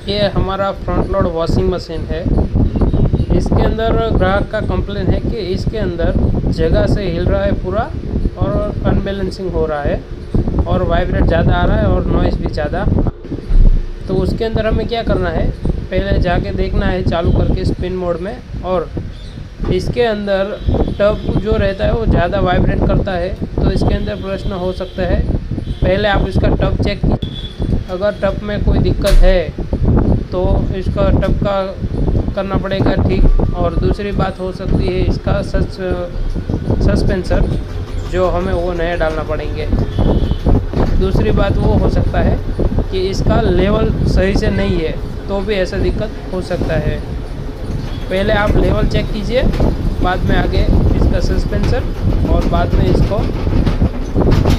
ये हमारा front load washing machine है। इसके अंदर ग्राहक का कंप्लेन है कि इसके अंदर जगह से हिल रहा है पूरा और अनबैलेंसिंग हो रहा है और वाइब्रेट ज़्यादा आ रहा है और नॉइज़ भी ज़्यादा। तो उसके अंदर हमें क्या करना है, पहले जाके देखना है चालू करके स्पिन मोड में। और इसके अंदर टब जो रहता है वो ज़्यादा वाइब्रेट करता है, तो इसके अंदर प्रश्न हो सकता है। पहले आप इसका टब चेक कीजिए, अगर टब में कोई दिक्कत है तो इसका टब का करना पड़ेगा ठीक। और दूसरी बात हो सकती है इसका सस्पेंसर जो हमें वो नया डालना पड़ेंगे। दूसरी बात वो हो सकता है कि इसका लेवल सही से नहीं है, तो भी ऐसा दिक्कत हो सकता है। पहले आप लेवल चेक कीजिए, बाद में आगे इसका सस्पेंसर और बाद में इसको